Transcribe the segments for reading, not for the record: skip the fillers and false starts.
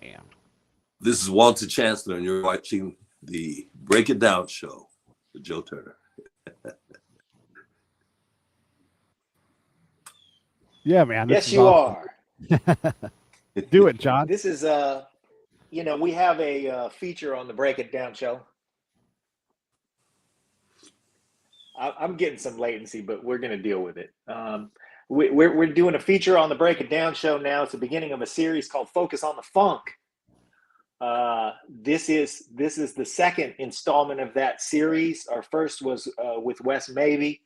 am. This is Walter Chancellor, and you're watching the Break It Down show with Joe Turner. Yeah, man. Yes, you awesome. Are. Do it, John. This is, we have a feature on the Break It Down show. I'm getting some latency, but we're going to deal with it. We're doing a feature on the Break It Down show now. It's the beginning of a series called Focus on the Funk. This is the second installment of that series. Our first was with Wes Mabey,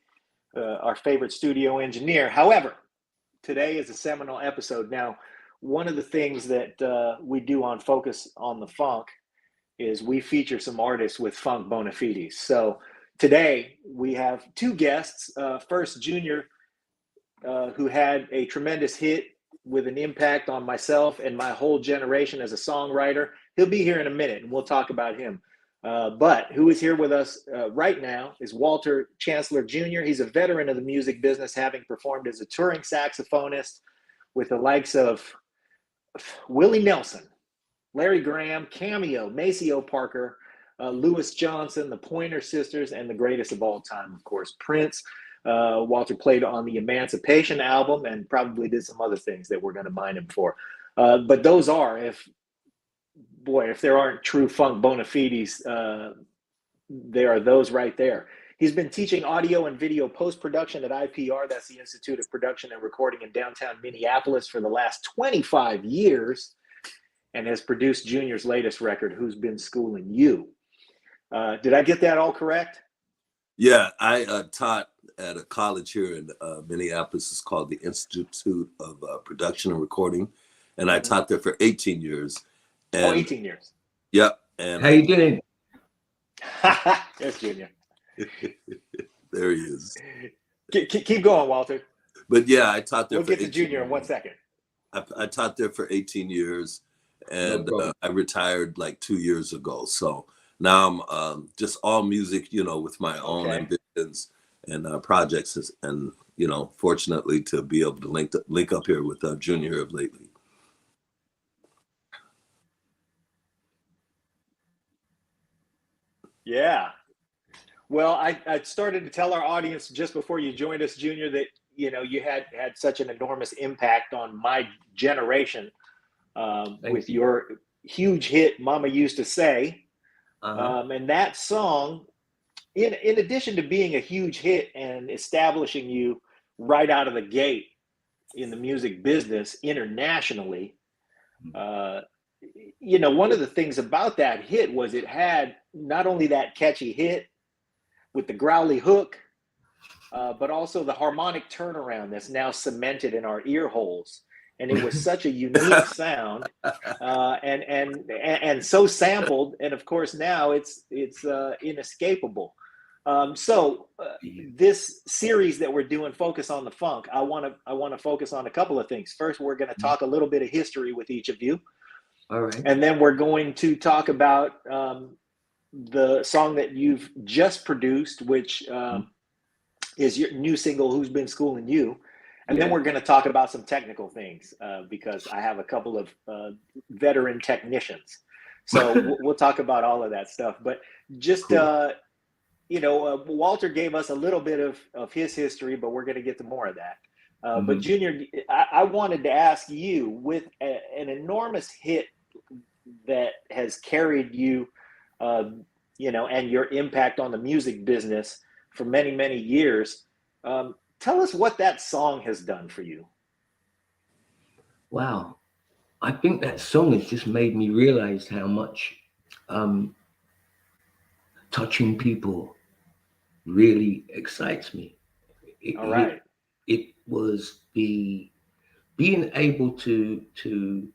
our favorite studio engineer. However, today is a seminal episode. Now, one of the things that we do on Focus on the Funk is we feature some artists with funk bona fides. So today we have two guests. First, Junior, who had a tremendous hit with an impact on myself and my whole generation as a songwriter. He'll be here in a minute and we'll talk about him. But who is here with us right now is Walter Chancellor Jr. He's a veteran of the music business, having performed as a touring saxophonist with the likes of Willie Nelson, Larry Graham, Cameo, Maceo Parker, Louis Johnson, the Pointer Sisters, and the greatest of all time, of course, Prince. Walter played on the Emancipation album and probably did some other things that we're going to mine him for. But those are, if there aren't true funk bona fides, there are those right there. He's been teaching audio and video post-production at IPR, that's the Institute of Production and Recording in downtown Minneapolis, for the last 25 years, and has produced Junior's latest record, Who's Been Schooling You? Did I get that all correct? Yeah, I taught at a college here in Minneapolis. It's called the Institute of Production and Recording, and I taught there for 18 years. And, 18 years. Yep. And how you doing? Yes, Junior. There he is. Keep going, Walter. But yeah, I taught there. We'll get to Junior in 1 second. I taught there for 18 years, and I retired like 2 years ago. So now I'm just all music, with my own ambitions and projects, and fortunately to be able to link up here with Junior of lately. Yeah. Well, I started to tell our audience just before you joined us, Junior, that you had such an enormous impact on my generation with your huge hit, Mama Used to Say. And that song, in addition to being a huge hit and establishing you right out of the gate in the music business internationally, one of the things about that hit was it had not only that catchy hit with the growly hook, but also the harmonic turnaround that's now cemented in our ear holes. And it was such a unique sound, and so sampled. And of course now it's inescapable. So this series that we're doing, Focus on the Funk, I want to focus on a couple of things. First, we're going to talk a little bit of history with each of you. All right. And then we're going to talk about the song that you've just produced, which is your new single, Who's Been Schooling You? And then we're going to talk about some technical things because I have a couple of veteran technicians. So we'll talk about all of that stuff. But just, Walter gave us a little bit of his history, but we're going to get to more of that. But Junior, I wanted to ask you, with an enormous hit that has carried you, and your impact on the music business for many, many years, tell us what that song has done for you. Wow. I think that song has just made me realize how much touching people really excites me. All right. It was being able to,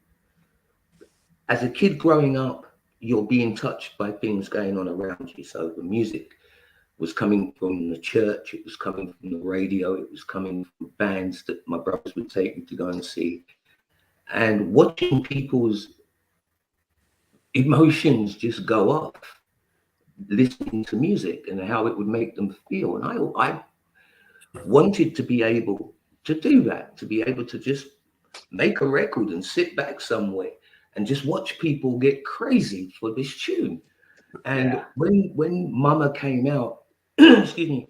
as a kid growing up, you're being touched by things going on around you. So the music was coming from the church, it was coming from the radio, it was coming from bands that my brothers would take me to go and see. And watching people's emotions just go off, listening to music and how it would make them feel. And I wanted to be able to do that, to be able to just make a record and sit back somewhere and just watch people get crazy for this tune. And when Mama came out, excuse me,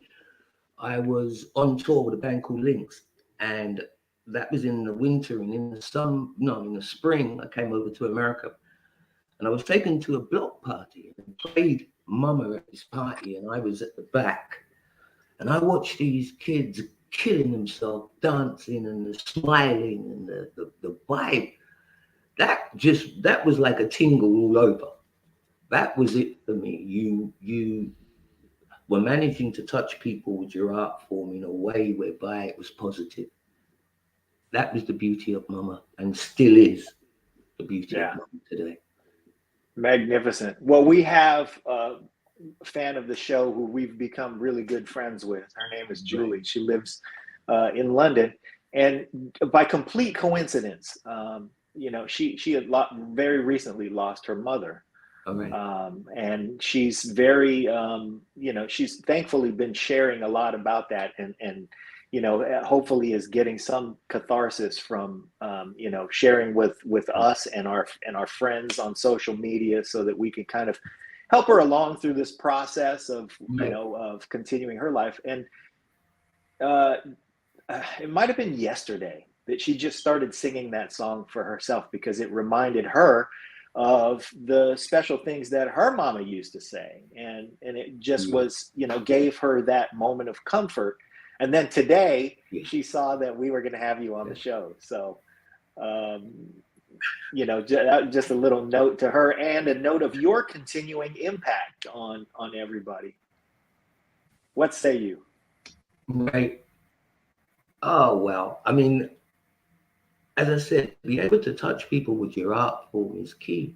I was on tour with a band called Lynx, and that was in the winter, and in the spring, I came over to America, and I was taken to a block party and played Mama at this party, and I was at the back, and I watched these kids killing themselves, dancing and the smiling and the vibe. That was like a tingle all over. That was it for me. You were managing to touch people with your art form in a way whereby it was positive. That was the beauty of Mama, and still is the beauty of Mama today. Magnificent. Well, we have a fan of the show who we've become really good friends with. Her name is Julie. She lives in London, and by complete coincidence, she had very recently lost her mother. And she's very, she's thankfully been sharing a lot about that, and hopefully is getting some catharsis from, sharing with us and our friends on social media, so that we can kind of help her along through this process of, of continuing her life. And it might've been yesterday that she just started singing that song for herself, because it reminded her of the special things that her mama used to say. And it just was, gave her that moment of comfort. And then today she saw that we were going to have you on the show. So, just a little note to her, and a note of your continuing impact on everybody. What say you? Right. Oh, well, I mean, as I said, be able to touch people with your art form is key.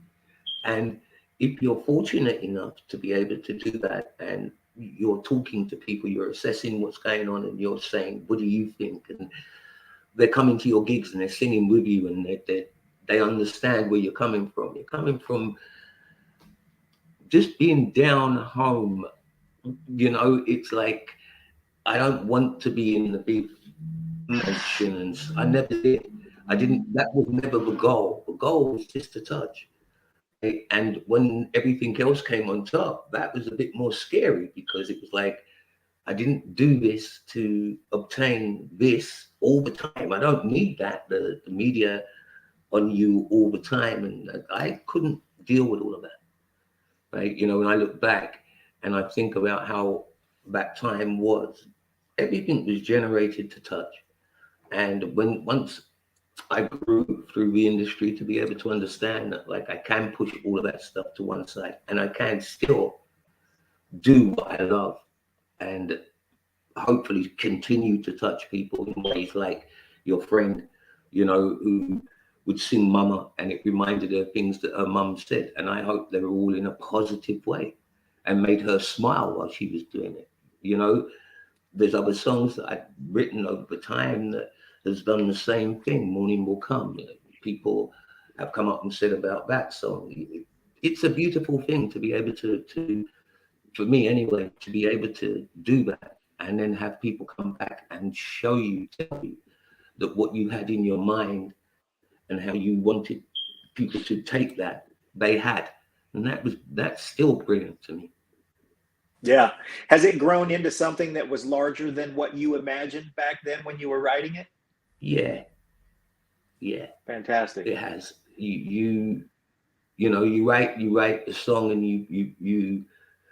And if you're fortunate enough to be able to do that, and you're talking to people, you're assessing what's going on, and you're saying, what do you think? And they're coming to your gigs and they're singing with you, and they understand where you're coming from. You're coming from just being down home. It's like, I don't want to be in the big mansions. I never did. That was never the goal. The goal was just to touch. And when everything else came on top, that was a bit more scary, because it was like, I didn't do this to obtain this all the time. I don't need that, the media on you all the time. And I couldn't deal with all of that. Right? When I look back and I think about how that time was, everything was generated to touch. And once I grew through the industry to be able to understand that, like, I can push all of that stuff to one side, and I can still do what I love, and hopefully continue to touch people in ways like your friend, who would sing Mama, and it reminded her of things that her mum said. And I hope they were all in a positive way and made her smile while she was doing it. There's other songs that I've written over time that has done the same thing. Morning Will Come. People have come up and said about that song. It's a beautiful thing to be able to, for me anyway, to be able to do that, and then have people come back and tell you that what you had in your mind and how you wanted people to take that, they had. And that's still brilliant to me. Yeah. Has it grown into something that was larger than what you imagined back then when you were writing it? Yeah. Fantastic. It has. You write a song, and you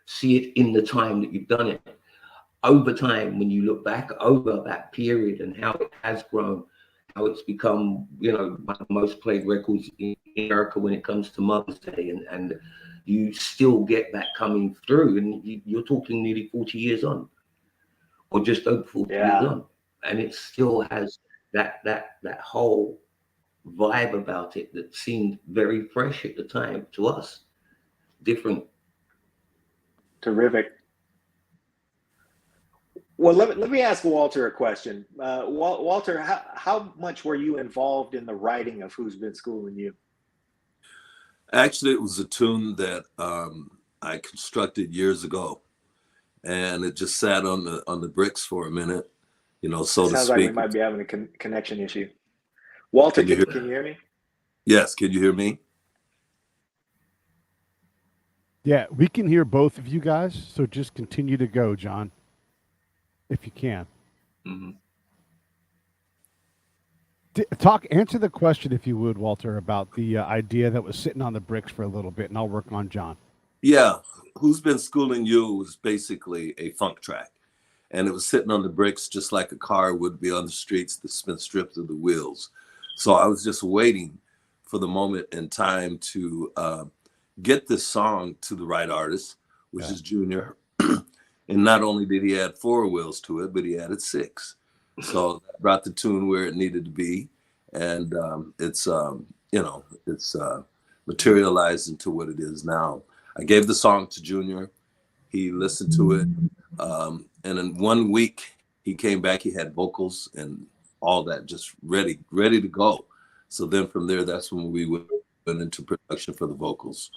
see it in the time that you've done it. Over time, when you look back over that period and how it has grown, how it's become, one of the most played records in America when it comes to Mother's Day, and you still get that coming through, and you're talking nearly 40 years on, or just over 40 years on, and it still has that whole vibe about it that seemed very fresh at the time to us. Different. Terrific. Well, let me ask Walter a question. Walter, how much were you involved in the writing of Who's Been Schooling You? Actually, it was a tune that I constructed years ago, and it just sat on the bricks for a minute, so to speak. Sounds like we might be having a connection issue. Walter, can you hear me? Yes, can you hear me? Yeah, we can hear both of you guys, so just continue to go, John, if you can. Mhm. Answer the question, if you would, Walter, about the idea that was sitting on the bricks for a little bit, and I'll work on John. Yeah, Who's Been Schooling You was basically a funk track. And it was sitting on the bricks just like a car would be on the streets that's been stripped of the wheels. So I was just waiting for the moment in time to get this song to the right artist, which is Junior. And not only did he add 4 wheels to it, but he added 6. So that brought the tune where it needed to be. And it's materialized into what it is now. I gave the song to Junior. He listened to it. And in 1 week, he came back. He had vocals and all that just ready to go. So then from there, that's when we went into production for the vocals.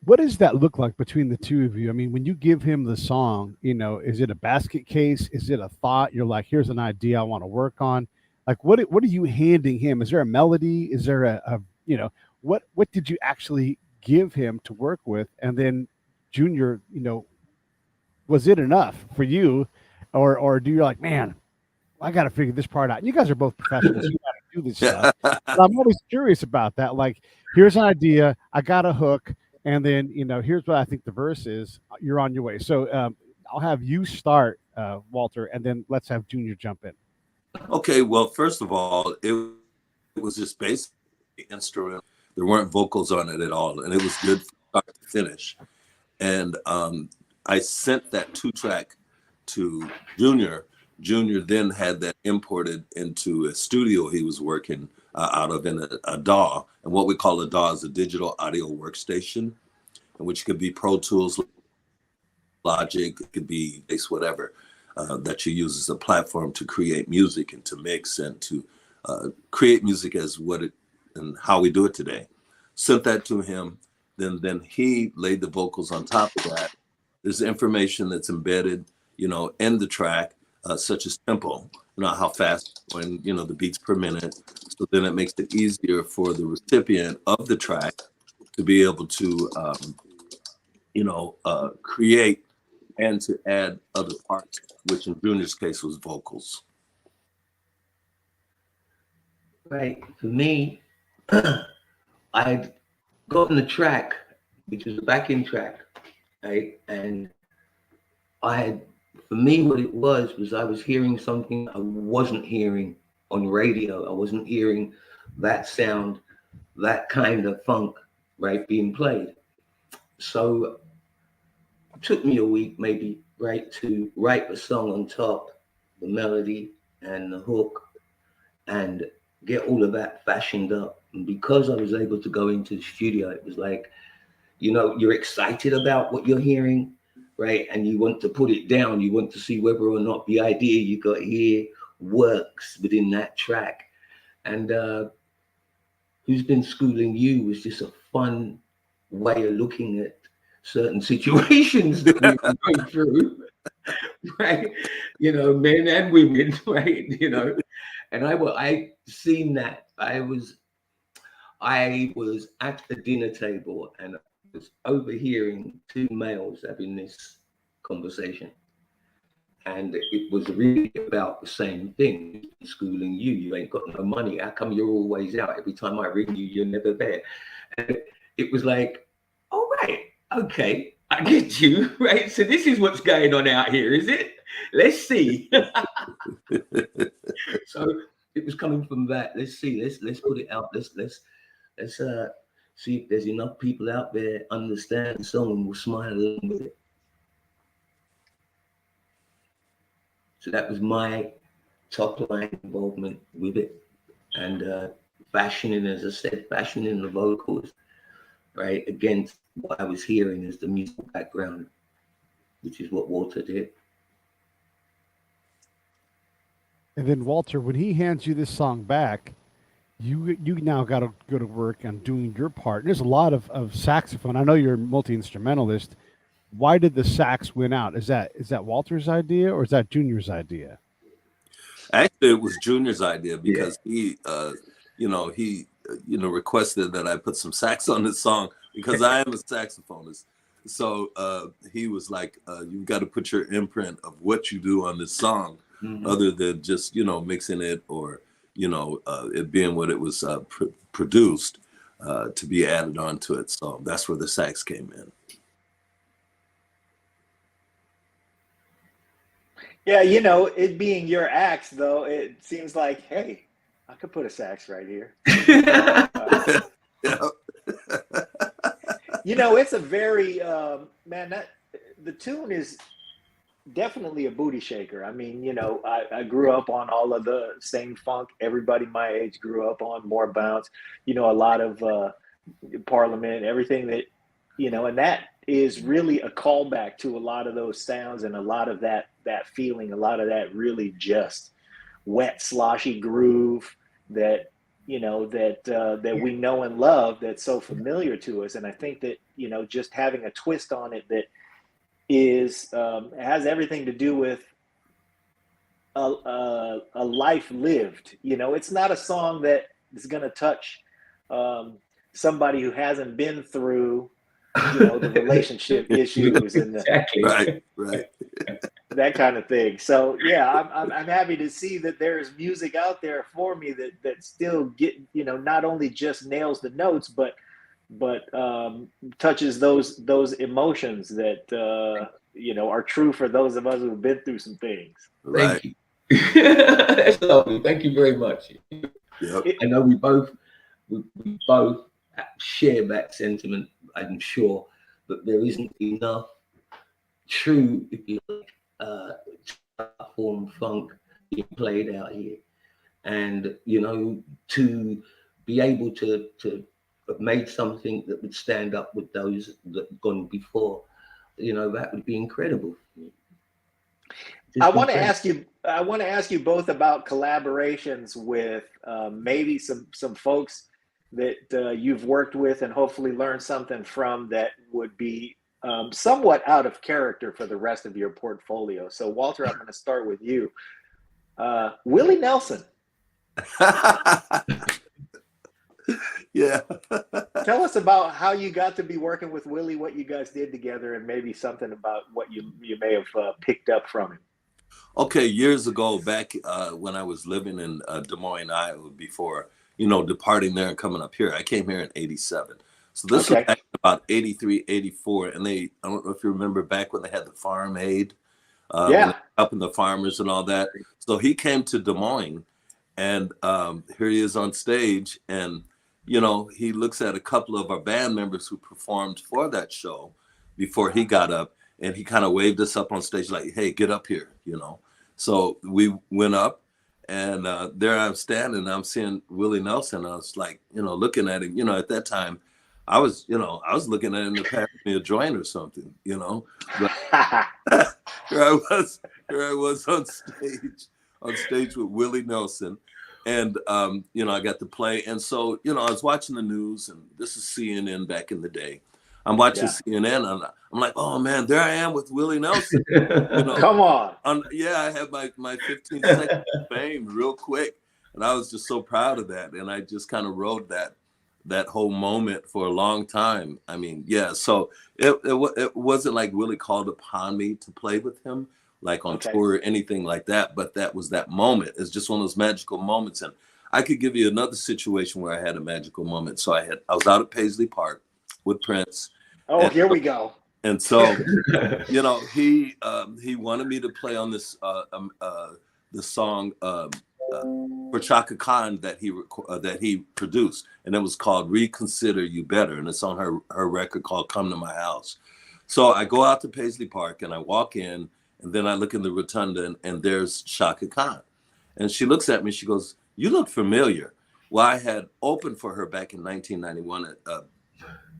What does that look like between the two of you? I mean, when you give him the song, is it a basket case? Is it a thought? You're like, here's an idea I want to work on. Like, what are you handing him? Is there a melody? Is there what did you actually give him to work with? And then Junior, was it enough for you? Or do you like, man, I got to figure this part out. And you guys are both professionals. You got to do this stuff. But I'm always curious about that. Like, here's an idea. I got a hook. And then, here's what I think the verse is. You're on your way. So I'll have you start, Walter, and then let's have Junior jump in. Okay. Well, first of all, it was just basically instrumental. There weren't vocals on it at all. And it was good from start to finish. And I sent that 2-track to Junior. Junior then had that imported into a studio he was working out of in a DAW. And what we call a DAW is a digital audio workstation, in which could be Pro Tools, Logic, it could be Bass, whatever, that you use as a platform to create music and to mix and to create music as and how we do it today. Sent that to him. Then he laid the vocals on top of that. There's information that's embedded, in the track, such as tempo, how fast and, the beats per minute. So then it makes it easier for the recipient of the track to be able to, create and to add other parts, which in Junior's case was vocals. Right. For me, I'd gotten the track, which was a backing track, right? And for me, what it was I was hearing something I wasn't hearing on radio. I wasn't hearing that sound, that kind of funk, right, being played. So it took me a week, maybe, right, to write the song on top, the melody and the hook, and get all of that fashioned up. And because I was able to go into the studio, it was like, you're excited about what you're hearing, right? And you want to put it down. You want to see whether or not the idea you got here works within that track. And Who's Been Schooling You was just a fun way of looking at certain situations that we were going through, right? Men and women, right? And I seen that. I was at the dinner table and I was overhearing 2 males having this conversation. And it was really about the same thing. Schooling you. You ain't got no money. How come you're always out? Every time I ring you, you're never there. And it was like, all right, okay, I get you, right? So this is what's going on out here, is it? Let's see. So it was coming from that. Let's see. Let's put it out. Let's see if there's enough people out there understand the song and will smile along with it. So that was my top line involvement with it, and fashioning, as I said, fashioning the vocals, right, against what I was hearing as the musical background, which is what Walter did. And then Walter, when he hands you this song back, you now got to go to work on doing your part. There's a lot of saxophone. I know you're a multi-instrumentalist. Why did the sax win out? Is that Walter's idea or is that Junior's idea? Actually, it was Junior's idea because he requested that I put some sax on this song because I am a saxophonist. So he was like, you've got to put your imprint of what you do on this song, other than just, you know, mixing it or, you know, it being what it was produced, to be added onto it. So that's where the sax came in. Yeah, you know, it being your axe, though, it seems like, hey, I could put a sax right here. Yeah. You know, it's a very, man, the tune is definitely a booty shaker. I mean, you know, I grew up on all of the same funk. Everybody my age grew up on, more bounce, you know, a lot of Parliament, everything that, you know, and that is really a callback to a lot of those sounds and a lot of that feeling, a lot of that really just wet, sloshy groove that, you know, that we know and love, that's so familiar to us. And I think that, you know, just having a twist on it that is has everything to do with a life lived. You know, it's not a song that is going to touch somebody who hasn't been through, you know, the relationship issues and right that kind of thing. So yeah, I'm happy to see that there's music out there for me that still get, you know, not only just nails the notes, but touches those emotions that you know, are true for those of us who've been through some things. right. Thank you. That's lovely. Thank you very much. Yep. I know we both share that sentiment, I'm sure, but there isn't enough true, if you like, form funk being played out here. And, you know, to be able to have made something that would stand up with those that have gone before, you know, that would be incredible. I want to ask you both about collaborations with maybe some folks that you've worked with and hopefully learned something from that would be somewhat out of character for the rest of your portfolio. So Walter, I'm going to start with you. Willie Nelson. Yeah. Tell us about how you got to be working with Willie, what you guys did together, and maybe something about what you may have picked up from him. Okay, years ago, back when I was living in Des Moines, Iowa, before, you know, departing there and coming up here, I came here in '87. So this was back in about '83, '84, and I don't know if you remember back when they had the farm aid, helping the farmers and all that. So he came to Des Moines, and here he is on stage, and you know, he looks at a couple of our band members who performed for that show before he got up, and he kind of waved us up on stage like, hey, get up here, you know. So we went up, and there I'm standing, I'm seeing Willie Nelson. I was like, you know, looking at him, you know, at that time, I was looking at him to pass me a joint or something, you know. But here I was on stage with Willie Nelson. And, you know, I got to play. And so, you know, I was watching the news, and this is CNN back in the day. I'm watching CNN, and I'm like, oh, man, there I am with Willie Nelson. You know, come on. I had my 15 seconds of fame real quick. And I was just so proud of that. And I just kind of rode that whole moment for a long time. I mean, yeah, so it wasn't like Willie called upon me to play with him, like on tour or anything like that, but that was that moment. It's just one of those magical moments. And I could give you another situation where I had a magical moment. So I was out at Paisley Park with Prince. Oh, here we go. And so, you know, he wanted me to play on this the song for Chaka Khan that he produced, and it was called "Reconsider You Better," and it's on her record called "Come to My House." So I go out to Paisley Park, and I walk in. And then I look in the rotunda, and there's Chaka Khan. And she looks at me, she goes, you look familiar. Well, I had opened for her back in 1991 at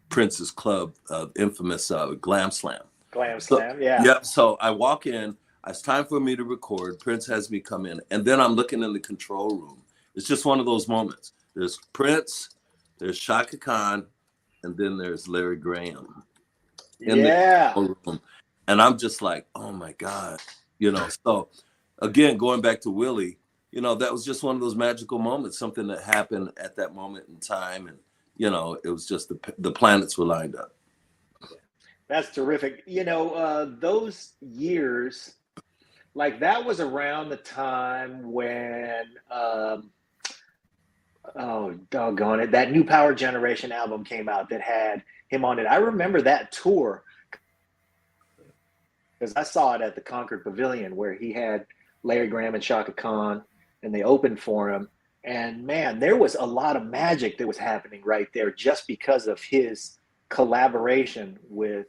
Prince's club, infamous Glam Slam. Glam Slam, yeah. Yep, so I walk in, it's time for me to record. Prince has me come in, and then I'm looking in the control room. It's just one of those moments. There's Prince, there's Chaka Khan, and then there's Larry Graham in the control room. And I'm just like, oh my God, you know. So again, going back to Willie, you know, that was just one of those magical moments, something that happened at that moment in time. And, you know, it was just the planets were lined up. That's terrific. You know, those years, like that was around the time when, oh, doggone it, that New Power Generation album came out that had him on it. I remember that tour because I saw it at the Concord Pavilion where he had Larry Graham and Shaka Khan, and they opened for him. And man, there was a lot of magic that was happening right there just because of his collaboration with,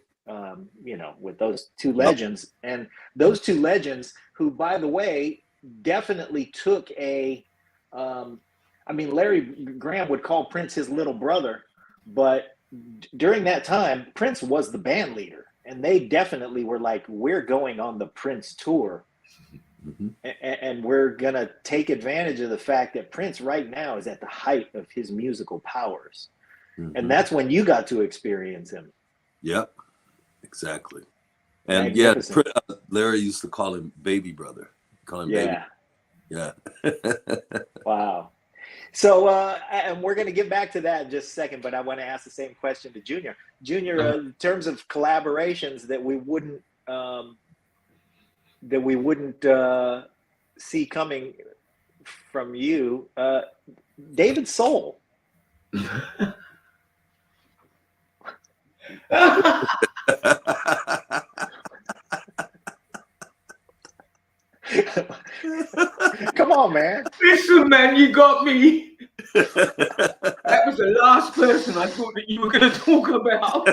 you know, with those two legends. And those two legends who, by the way, definitely took a, I mean, Larry Graham would call Prince his little brother, but during that time, Prince was the band leader. And they definitely were like, we're going on the Prince tour. Mm-hmm. And we're going to take advantage of the fact that Prince right now is at the height of his musical powers. Mm-hmm. And that's when you got to experience him. Yep, exactly. And yeah, Larry used to call him baby brother. Call him baby. Yeah. Wow. So, and we're going to get back to that in just a second, but I want to ask the same question to Junior. Junior, in terms of collaborations that we wouldn't see coming from you, David Soul. Come on, man. Listen, man, you got me. That was the last person I thought that you were going to talk about.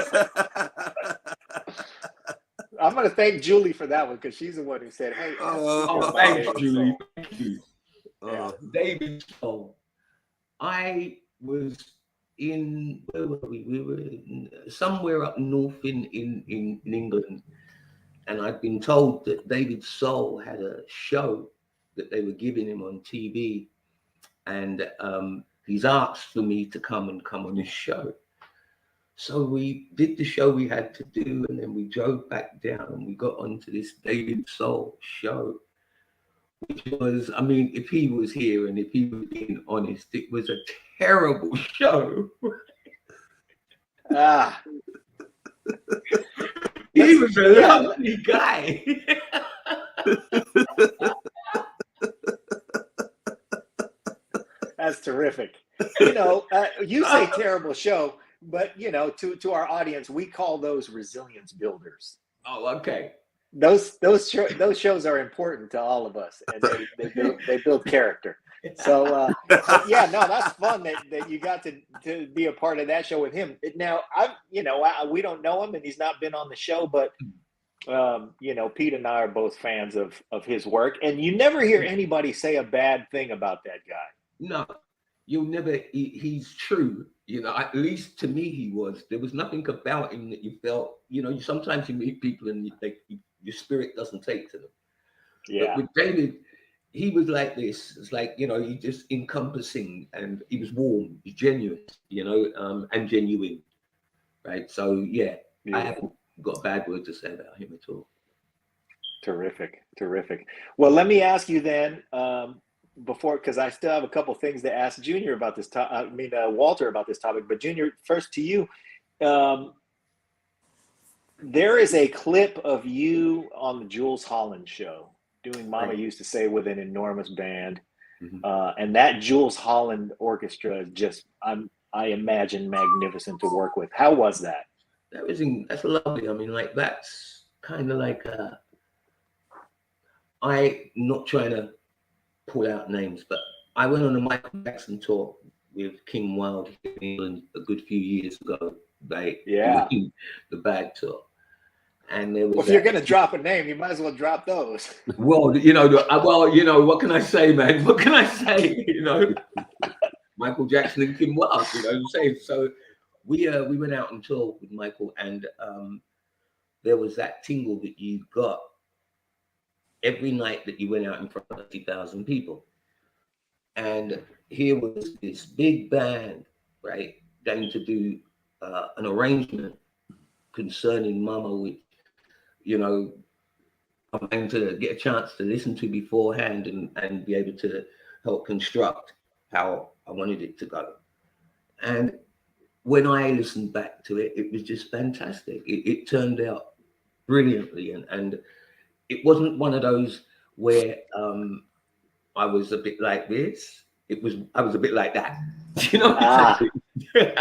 I'm going to thank Julie for that one because she's the one who said, hey. Thanks, Julie. Thank you. David Soul. I was in, where were we? We were somewhere up north in England. And I'd been told that David Soul had a show that they were giving him on TV. And he's asked for me to come on his show. So we did the show we had to do, and then we drove back down and we got onto this David Soul show, which was, I mean, if he was here and if he was being honest, it was a terrible show. He was a lovely guy. That's terrific. You know, you say terrible show, but you know, to our audience, we call those resilience builders. Oh, okay. Those shows are important to all of us, and they build character. So yeah, no, that's fun that you got to be a part of that show with him. Now, we don't know him, and he's not been on the show, but you know, Pete and I are both fans of his work, and you never hear anybody say a bad thing about that guy. No, you'll never. He's true. You know, at least to me, he was. There was nothing about him that you felt. You know, sometimes you meet people and your spirit doesn't take to them. Yeah. But with David, he was like this. It's like, you know, he just encompassing, and he was warm, he's genuine, you know, and genuine, right? So yeah, I haven't got a bad word to say about him at all. Terrific. Well, let me ask you then, because I still have a couple things to ask Junior about this topic. Walter about this topic, but Junior, first to you. There is a clip of you on the Jules Holland show doing Mama Used to Say with an enormous band. Mm-hmm. And that Jules Holland orchestra is just, I imagine, magnificent to work with. How was that? That's lovely. I mean, like, that's kind of like, I'm not trying to pull out names, but I went on a Michael Jackson tour with King Wild in England a good few years ago. Like, the Bad tour. And there was if you're gonna drop a name, you might as well drop those. Well, you know, what can I say, man? What can I say? You know, Michael Jackson and Kim Wilde. You know what I'm saying? So we went out on tour with Michael, and there was that tingle that you got every night that you went out in front of 30,000 people, and here was this big band, right, going to do an arrangement concerning Mama, which, you know, I'm going to get a chance to listen to beforehand and be able to help construct how I wanted it to go. And when I listened back to it, it was just fantastic. It turned out brilliantly, and it wasn't one of those where I was a bit like this. I was a bit like that. You know what I'm saying?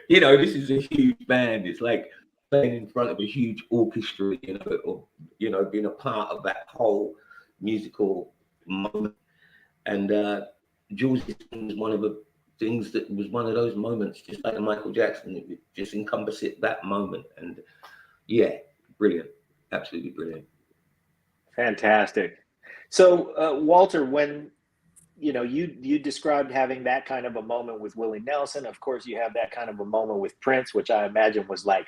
You know, this is a huge band. It's like playing in front of a huge orchestra, you know, or, you know, being a part of that whole musical moment. And Jules was one of the things that was one of those moments, just like Michael Jackson. It just encompassed that moment. And yeah, brilliant. Absolutely brilliant. Fantastic. So, Walter, when you described having that kind of a moment with Willie Nelson. Of course, you have that kind of a moment with Prince, which I imagine was like,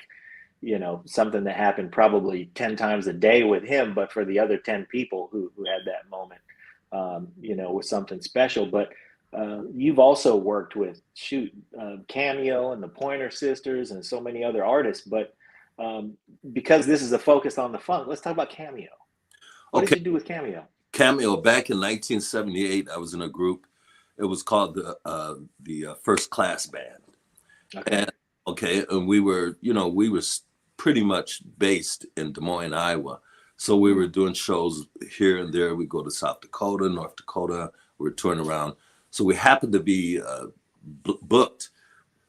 something that happened probably 10 times a day with him. But for the other 10 people who had that moment, was something special. But you've also worked with Cameo and the Pointer Sisters and so many other artists. But because this is a focus on the funk, let's talk about Cameo. What did you do with Cameo? Cameo, back in 1978, I was in a group. It was called the First Class Band. And we were pretty much based in Des Moines, Iowa. So we were doing shows here and there. We go to South Dakota, North Dakota. We were touring around. So we happened to be booked.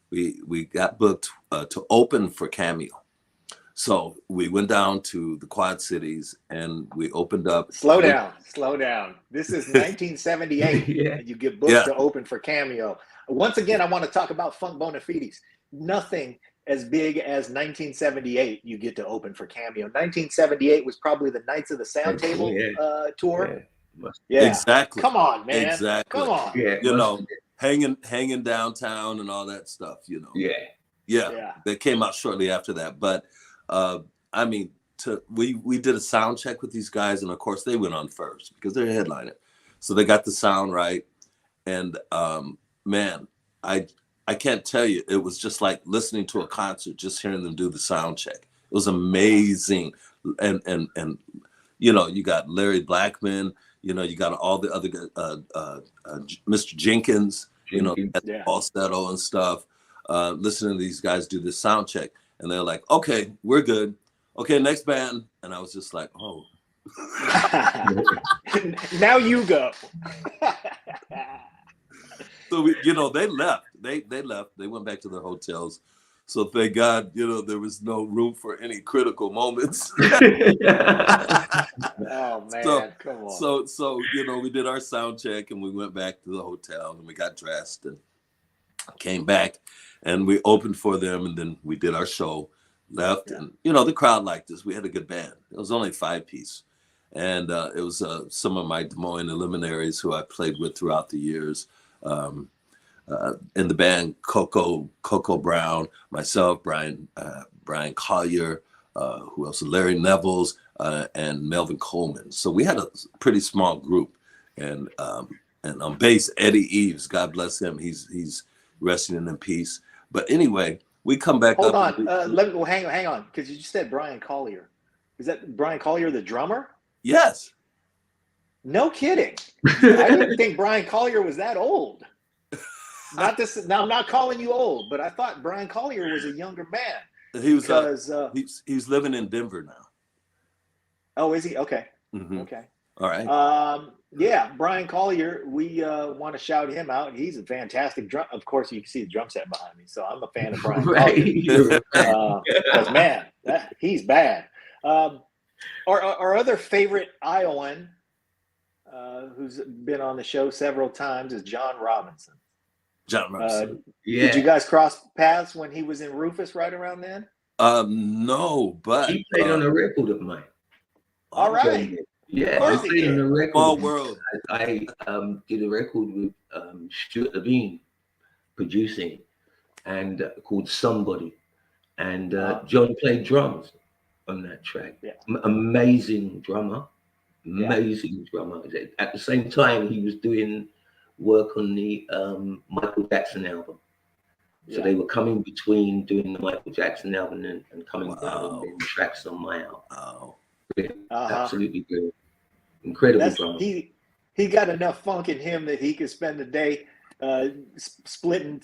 We got booked to open for Cameo. So we went down to the Quad Cities and we opened up. Slow down. This is 1978. Yeah. And you get booked to open for Cameo. Once again, I want to talk about Funk Bona Fides. Nothing as big as 1978 you get to open for Cameo. 1978 was probably the Knights of the Sound Table tour. Yeah. Exactly. Come on, man. Exactly. Come on. Yeah, hanging downtown and all that stuff, Yeah. That came out shortly after that. But we did a sound check with these guys, and of course they went on first because they're a headliner. So they got the sound right. And man, I can't tell you, it was just like listening to a concert, just hearing them do the sound check. It was amazing. And you got Larry Blackman, you got all the other Mr. Jenkins, falsetto and stuff, listening to these guys do the sound check. And they're like, okay, we're good. Okay, next band. And I was just like, oh. Now you go. So, they left. They left. They went back to their hotels. So thank God, there was no room for any critical moments. Oh, man, come on. So we did our sound check and we went back to the hotel and we got dressed and came back. And we opened for them, and then we did our show, left, and the crowd liked us. We had a good band. It was only 5-piece, and it was some of my Des Moines luminaries who I played with throughout the years. In the band, Coco Brown, myself, Brian Collier, who else? Larry Nevels, and Melvin Coleman. So we had a pretty small group, and on bass, Eddie Eves, God bless him. He's resting in peace. But anyway, we come back Hold up. on. Hang on, because you just said Brian Collier. Is that Brian Collier, the drummer? Yes. No kidding. I didn't think Brian Collier was that old. Now, I'm not calling you old, but I thought Brian Collier was a younger man. He was he's living in Denver now. Oh, is he? Okay. Mm-hmm. Okay. All right. Brian Collier, we want to shout him out. He's a fantastic drum. Of course, you can see the drum set behind me, so I'm a fan of Brian Collier. Because man, he's bad. Our other favorite Iowan, who's been on the show several times, is John Robinson. John Robinson. Did you guys cross paths when he was in Rufus right around then? No, but he played on a record of mine. All right. Yeah, I played on a record. Small world. I did a record with Stuart Levine producing, and called Somebody, and John played drums on that track. Yeah. Amazing drummer. At the same time, he was doing work on the Michael Jackson album. So they were coming between doing the Michael Jackson album and coming down and tracks on my album. Wow. Absolutely brilliant. Incredible drummer. He got enough funk in him that he could spend the day splitting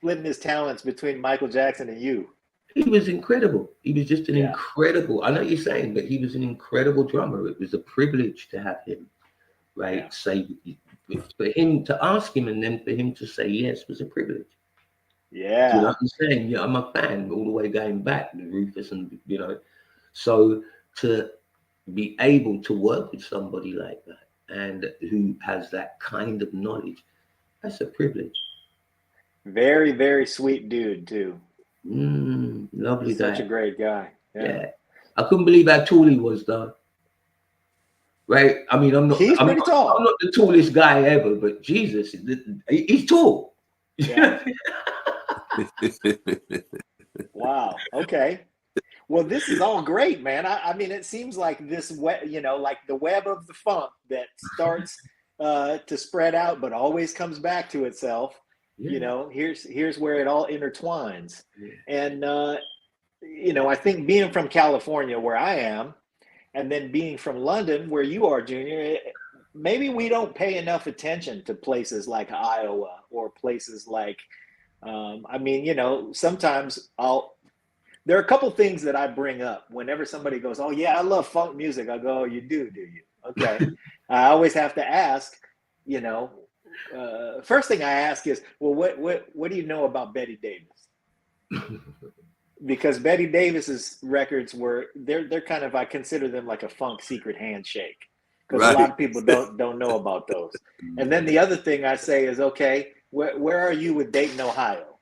splitting his talents between Michael Jackson and you? He was incredible. He was just an incredible, I know you're saying, but he was an incredible drummer. It was a privilege to have him, right? Yeah. Say, for him to ask him and then for him to say yes was a privilege. Yeah. Do you know what I'm saying? Yeah, I'm a fan all the way going back, Rufus, and you know, so to be able to work with somebody like that and who has that kind of knowledge, that's a privilege. Very, very sweet dude too. Lovely guy. Such a great guy. Yeah. I couldn't believe how tall he was, though. Right? I mean, He's pretty tall. I'm not the tallest guy ever, but Jesus, he's tall. Yeah. Wow. Okay. Well, this is all great, man. I mean, it seems like this web, you know, like the web of the funk that starts to spread out, but always comes back to itself. Yeah. You know, here's where it all intertwines. Yeah. And you know, I think being from California, where I am, and then being from London, where you are, Junior, maybe we don't pay enough attention to places like Iowa or places like, I mean, you know, sometimes there are a couple things that I bring up whenever somebody goes, oh yeah, I love funk music. I go, oh, you do you? Okay. I always have to ask, you know, first thing I ask is, well, what do you know about Betty Davis? Because Betty Davis's records they're kind of, I consider them like a funk secret handshake, because a lot of people don't know about those. And then the other thing I say is, okay, where are you with Dayton, Ohio?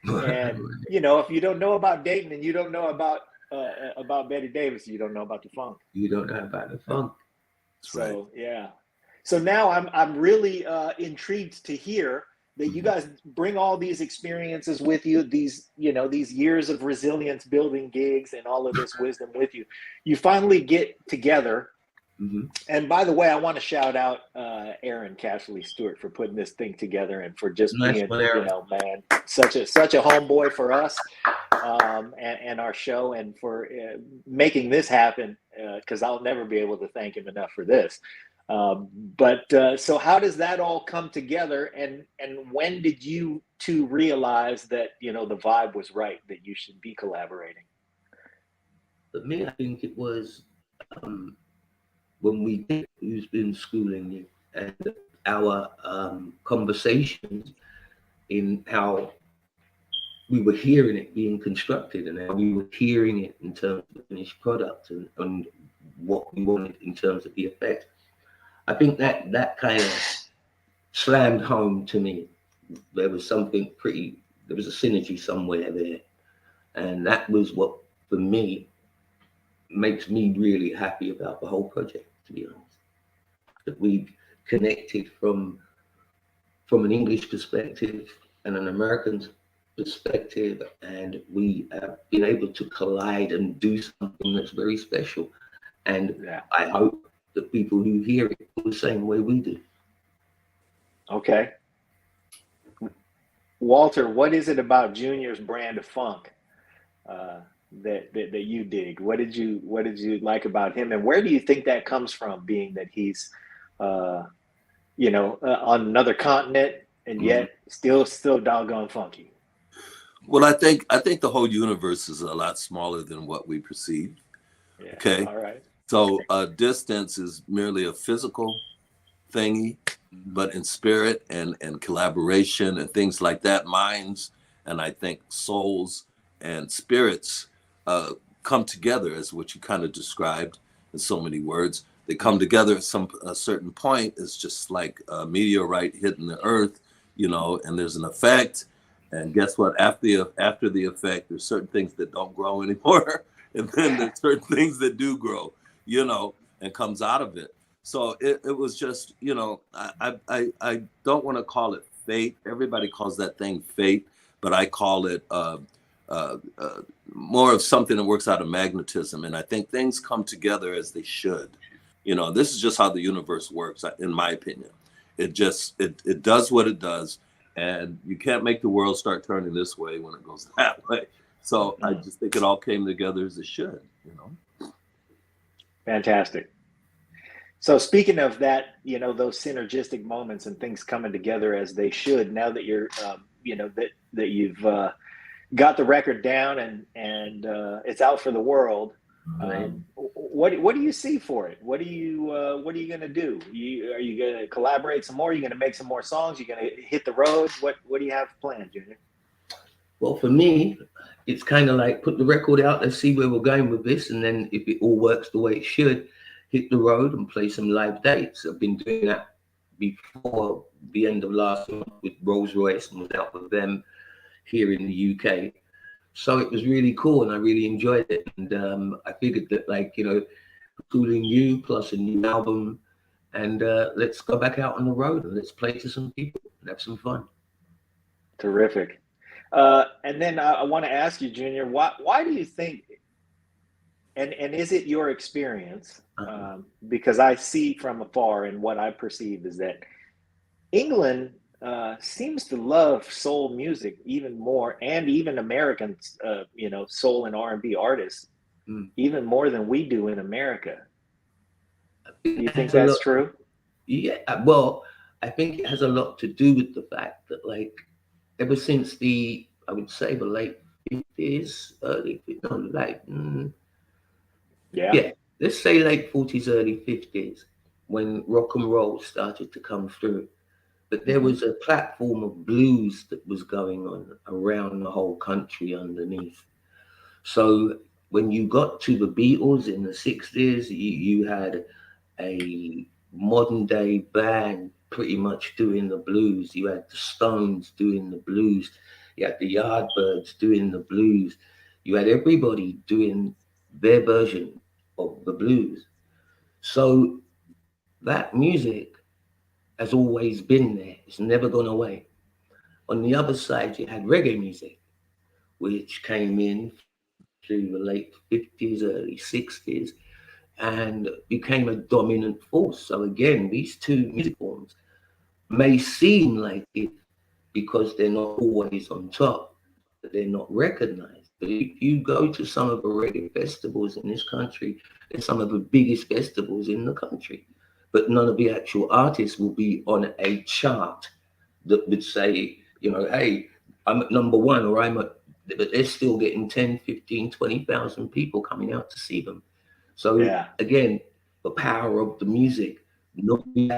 And you know, if you don't know about Dayton and you don't know about Betty Davis, you don't know about the funk. You don't know about the funk. So yeah. So now I'm really intrigued to hear that you guys bring all these experiences with you, these years of resilience building gigs and all of this wisdom with you. You finally get together. Mm-hmm. And by the way, I want to shout out Aaron Cashley Stewart for putting this thing together and for just being, you know, man, such a homeboy for us and our show, and for making this happen, because I'll never be able to thank him enough for this. So how does that all come together, and when did you two realize that, you know, the vibe was right, that you should be collaborating? For me, I think it was when we did, who's been schooling you, and our conversations in how we were hearing it being constructed and how we were hearing it in terms of the finished product and what we wanted in terms of the effect. I think that kind of slammed home to me. There was something there was a synergy somewhere there. And that was what, for me, makes me really happy about the whole project, to be honest. That we connected from an English perspective and an American perspective, and we have been able to collide and do something that's very special. And I hope the people who hear it feel the same way we do. Okay. Walter, what is it about Junior's brand of funk that you dig? What did you like about him, and where do you think that comes from, being that he's on another continent and yet still doggone funky? Well, I think the whole universe is a lot smaller than what we perceive. Yeah. Okay. All right. So distance is merely a physical thingy, but in spirit and collaboration and things like that, minds and I think souls and spirits come together, as what you kind of described in so many words. They come together at a certain point. It's just like a meteorite hitting the earth, you know, and there's an effect. And guess what? After the effect, there's certain things that don't grow anymore. And then there's certain things that do grow, you know, and comes out of it. So it was just, you know, I don't want to call it fate. Everybody calls that thing fate, but I call it more of something that works out of magnetism. And I think things come together as they should. You know, this is just how the universe works, in my opinion. It does what it does. And you can't make the world start turning this way when it goes that way. So I just think it all came together as it should, you know. Fantastic. So speaking of that, you know, those synergistic moments and things coming together as they should, now that you're, that you've got the record down and it's out for the world. What do you see for it? What are you going to do? Are you going to collaborate some more? Are you going to make some more songs? Are you going to hit the road? What do you have planned, Junior? Well, for me, it's kind of like put the record out, let's see where we're going with this, and then if it all works the way it should, hit the road and play some live dates. I've been doing that before the end of last month with Rolls Royce and was out with them here in the UK. So it was really cool and I really enjoyed it. And I figured that, like, Schooling You plus a new album, and let's go back out on the road and let's play to some people and have some fun. Terrific. And then I want to ask you, Junior, why do you think, and is it your experience? Because I see from afar, and what I perceive is that England seems to love soul music even more, and even Americans, soul and R&B artists, even more than we do in America. Do you think that's true? Yeah, well, I think it has a lot to do with the fact that, like, ever since I would say the late 50s, let's say late 40s, early 50s, when rock and roll started to come through. But there was a platform of blues that was going on around the whole country underneath. So when you got to the Beatles in the 60s, you had a modern day band pretty much doing the blues. You had the Stones doing the blues. You had the Yardbirds doing the blues. You had everybody doing their version of the blues. So that music has always been there. It's never gone away. On the other side, you had reggae music, which came in through the late 50s, early 60s, and became a dominant force. So again, these two music forms may seem like it because they're not always on top, that they're not recognized. But if you go to some of the reggae festivals in this country, they're some of the biggest festivals in the country. But none of the actual artists will be on a chart that would say, hey, I'm at number one, or but they're still getting 10, 15, 20,000 people coming out to see them. So again, the power of the music, not the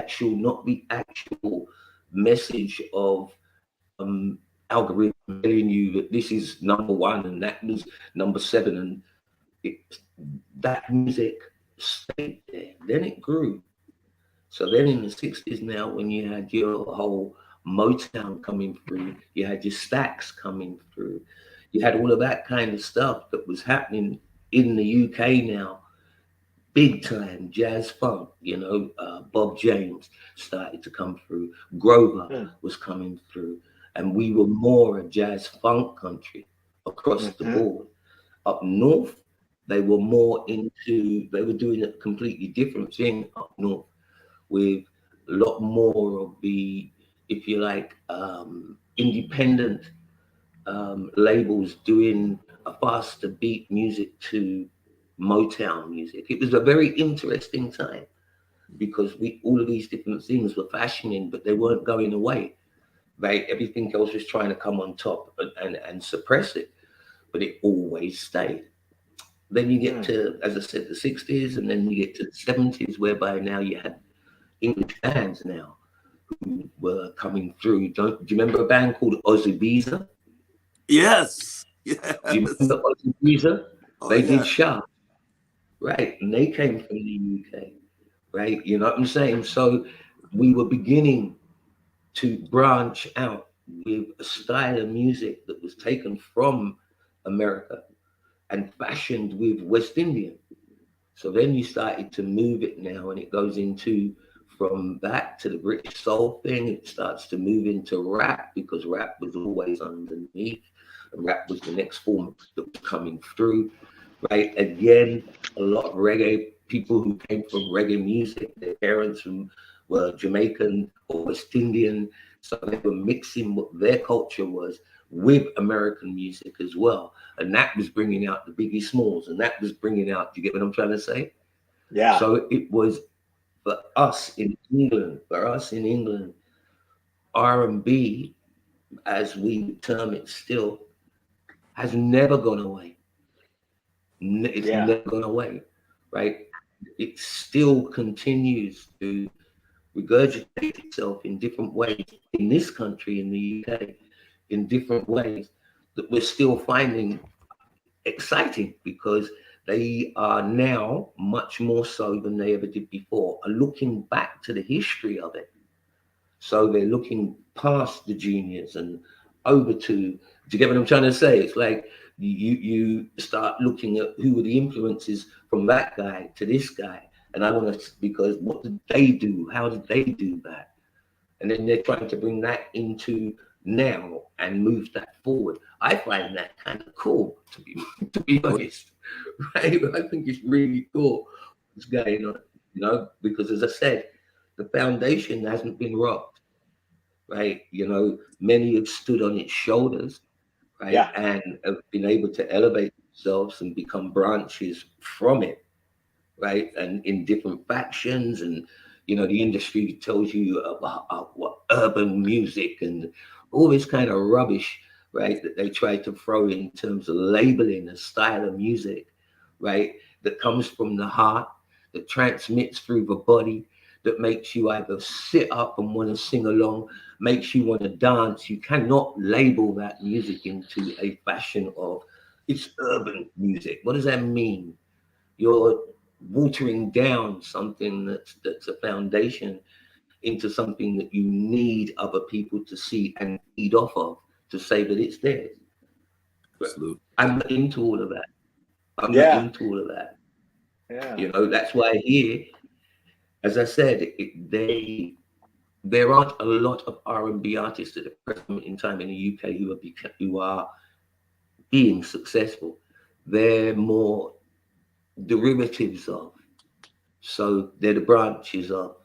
actual message of algorithm telling you that this is number one and that was number 7, and that music stayed there. Then it grew. So then in the 60s now, when you had your whole Motown coming through, you had your Stax coming through, you had all of that kind of stuff that was happening in the UK now, big time jazz funk, Bob James started to come through, Grover was coming through, and we were more a jazz funk country across the board. Up north, they were doing a completely different thing up north, with a lot more of the, if you like, independent labels doing a faster beat music to Motown music. It was a very interesting time because all of these different things were fashioning, but they weren't going away. Everything else was trying to come on top and suppress it, but it always stayed. Then you get to, as I said, the 60s, and then you get to the 70s, whereby now you had English bands now who were coming through. Do you remember a band called Ozubiza? Yes. Do you remember Ozubiza? They did Sharp, right? And they came from the UK, right? You know what I'm saying? So we were beginning to branch out with a style of music that was taken from America and fashioned with West Indian. So then you started to move it now, and it goes into, from that to the British soul thing, it starts to move into rap, because rap was always underneath, and rap was the next form that was coming through, right? Again, a lot of reggae people who came from reggae music, their parents were Jamaican or West Indian, so they were mixing what their culture was with American music as well, and that was bringing out the Biggie Smalls, and that was bringing out, you get what I'm trying to say? Yeah. So it was, for us in England, R&B as we term it still, has never gone away. It's never gone away, right? It still continues to regurgitate itself in different ways in this country, in the UK, in different ways that we're still finding exciting, because they are now much more so than they ever did before, are looking back to the history of it. So they're looking past the juniors and over to, do you get what I'm trying to say? It's like you start looking at who were the influences from that guy to this guy. And I want to, because what did they do? How did they do that? And then they're trying to bring that into now and move that forward. I find that kind of cool, to be honest. Right? I think it's really cool what's going on, you know, because as I said, the foundation hasn't been rocked, right? You know, many have stood on its shoulders, right? Yeah. And have been able to elevate themselves and become branches from it, right? And in different factions, and you know, the industry tells you about what urban music and all this kind of rubbish, right? That they try to throw in terms of labeling a style of music, right? That comes from the heart, that transmits through the body, that makes you either sit up and want to sing along, makes you want to dance. You cannot label that music into a fashion of it's urban music. What does that mean? You're watering down something that's a foundation into something that you need other people to see and feed off of to say that it's theirs. Absolutely. I'm not into all of that. I'm not into all of that. Yeah. You know, that's why here, as I said, there aren't a lot of R&B artists at the present in time in the UK who are being successful. They're more derivatives of. So they're the branches of,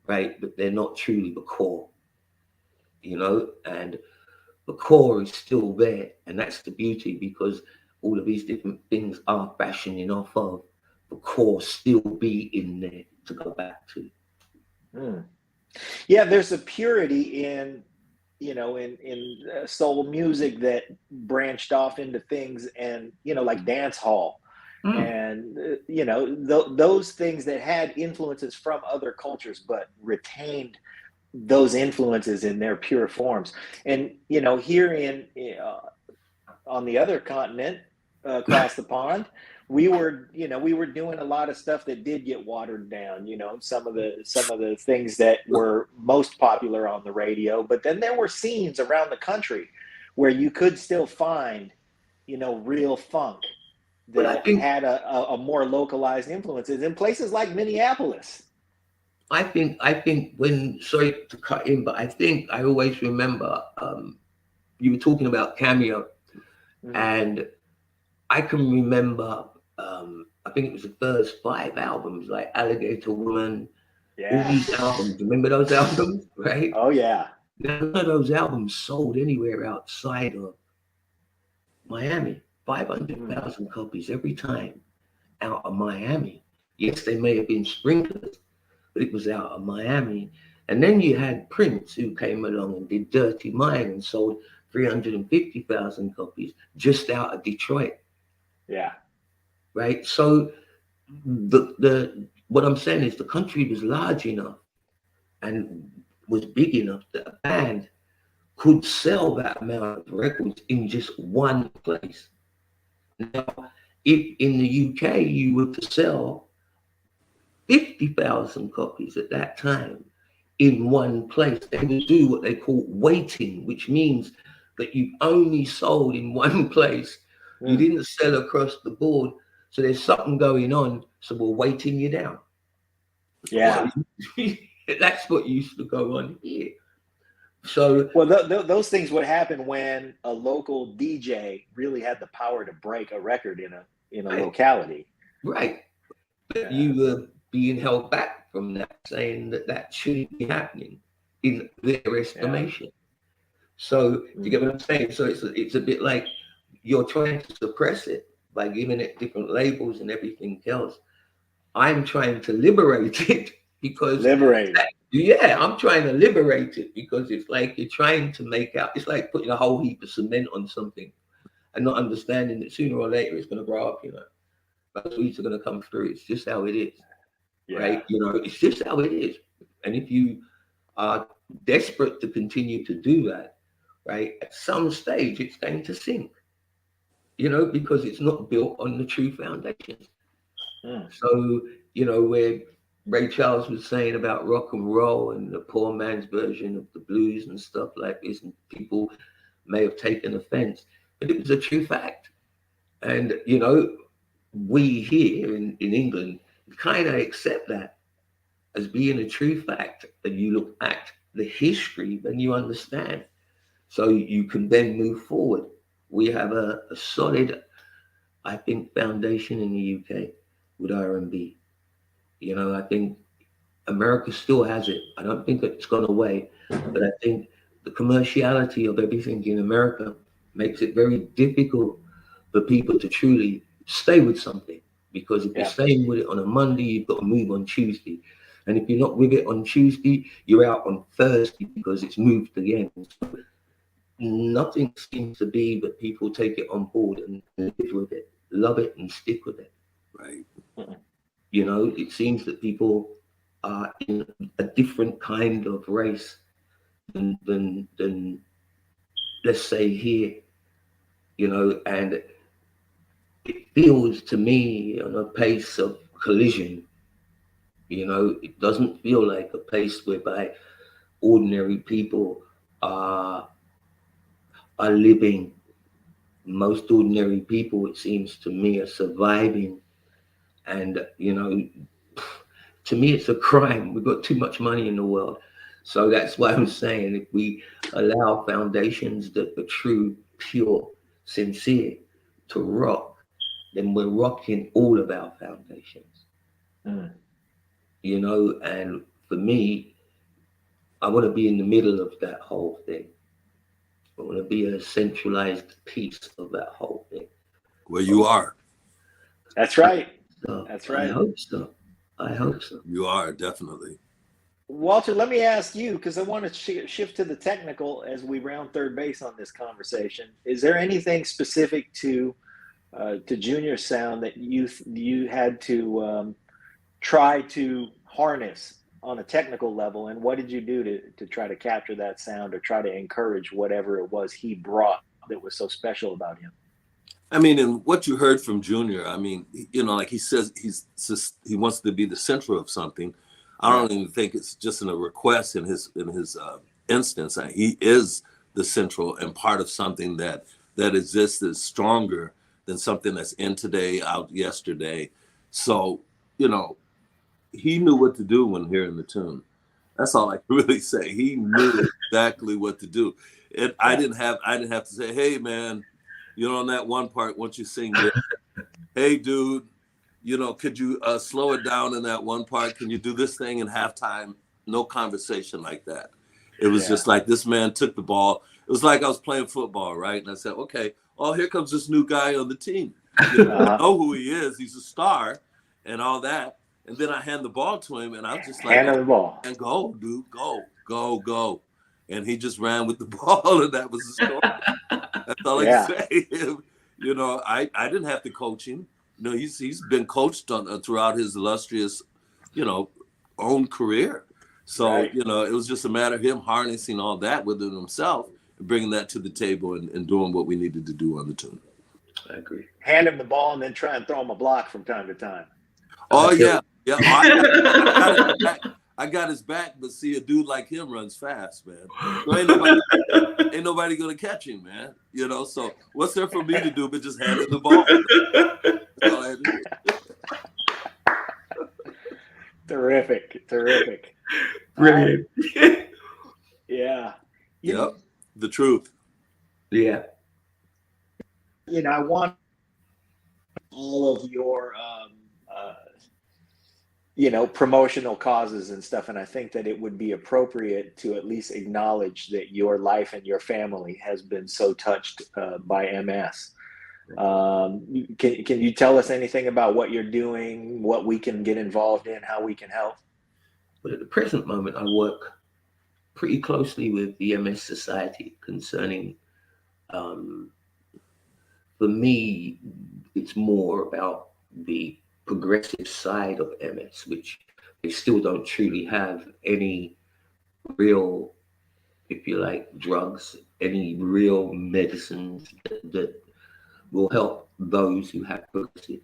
right? But they're not truly the core, you know? And the core is still there. And that's the beauty, because all of these different things are fashioning off of the core still be in there to go back to. Yeah, there's a purity in, you know, in soul music that branched off into things, and you know, like dance hall, and you know, those things that had influences from other cultures but retained those influences in their pure forms. And you know, here in on the other continent, across the pond, we were doing a lot of stuff that did get watered down, you know, some of the things that were most popular on the radio. But then there were scenes around the country where you could still find, you know, real funk that had a more localized influences in places like Minneapolis. I think when, sorry to cut in, but I think I always remember you were talking about Cameo, and I can remember, I think it was the first 5 albums, like Alligator Woman, all these albums. Remember those albums, right? Oh, yeah. None of those albums sold anywhere outside of Miami. 500,000 copies every time out of Miami. Yes, they may have been sprinklers, but it was out of Miami. And then you had Prince, who came along and did Dirty Mind and sold 350,000 copies just out of Detroit. Yeah. Right. So the what I'm saying is the country was large enough and was big enough that a band could sell that amount of records in just one place. Now, if in the UK you were to sell 50,000 copies at that time in one place, they would do what they call weighting, which means that you only sold in one place. You didn't sell across the board. So there's something going on. So we're weighting you down. Yeah. That's what used to go on here. So, well, those things would happen when a local DJ really had the power to break a record in a locality. Right. But you were being held back from that, saying that shouldn't be happening in their estimation. So you get what I'm saying? So it's a bit like you're trying to suppress it by giving it different labels and everything else. I'm trying to liberate it because Yeah, I'm trying to liberate it, because it's like you're trying to make out, it's like putting a whole heap of cement on something and not understanding that sooner or later it's going to grow up, Those weeds are going to come through. It's just how it is, right? It's just how it is. And if you are desperate to continue to do that, right, at some stage it's going to sink, because it's not built on the true foundations. So, where Ray Charles was saying about rock and roll and the poor man's version of the blues and stuff like this, and people may have taken offense, but it was a true fact. And, we here in England kind of accept that as being a true fact. And you look at the history, then you understand. So you can then move forward. We have a solid, I think, foundation in the UK with R&B. I think America still has it. I don't think it's gone away, but I think the commerciality of everything in America makes it very difficult for people to truly stay with something. Because if you're staying with it on a Monday, you've got to move on Tuesday. And if you're not with it on Tuesday, you're out on Thursday because it's moved again. So nothing seems to be that people take it on board and live with it, love it, and stick with it. Right. It seems that people are in a different kind of race than let's say here, and it feels to me on a pace of collision. It doesn't feel like a pace whereby ordinary people are living. Most ordinary people, it seems to me, are surviving. And, to me, it's a crime. We've got too much money in the world. So that's why I'm saying, if we allow foundations that are true, pure, sincere to rock, then we're rocking all of our foundations. And for me, I want to be in the middle of that whole thing. I want to be a centralized piece of that whole thing. Well, you are. That's right. So, That's right. I hope so. You are, definitely. Walter, let me ask you, because I want to shift to the technical as we round third base on this conversation. Is there anything specific to Junior's sound that you had to try to harness on a technical level, and what did you do to try to capture that sound or try to encourage whatever it was he brought that was so special about him? I mean, and what you heard from Junior, I mean, like he says, he wants to be the center of something. I don't even think it's just in a request in his instance. He is the central and part of something that exists, is stronger than something that's in today, out yesterday. So, he knew what to do when hearing the tune. That's all I can really say. He knew exactly what to do. And I didn't have to say, hey man, on that one part, once you sing it, hey dude, could you slow it down in that one part? Can you do this thing in halftime? No conversation like that. It was just like this man took the ball. It was like I was playing football, right? And I said, okay, here comes this new guy on the team. I know who he is. He's a star and all that. And then I hand the ball to him, and I was just like, hand the ball. And go, dude, go. And he just ran with the ball, and that was the story. That's all I can say. I didn't have to coach him. He's been coached throughout his illustrious, own career. So, it was just a matter of him harnessing all that within himself and bringing that to the table and doing what we needed to do on the tune. I agree. Hand him the ball and then try and throw him a block from time to time. Oh, yeah. Yeah, I got his back, but see, a dude like him runs fast, man. So ain't nobody gonna catch him, man. So what's there for me to do but just hand him the ball? That's all I had to do. Terrific. Brilliant. Yeah. Yep, the truth. Yeah. I want all of your promotional causes and stuff. And I think that it would be appropriate to at least acknowledge that your life and your family has been so touched by MS. Can you tell us anything about what you're doing, what we can get involved in, how we can help? But at the present moment, I work pretty closely with the MS Society concerning, for me, it's more about the progressive side of MS, which they still don't truly have any real, if you like, drugs, any real medicines that will help those who have progressive.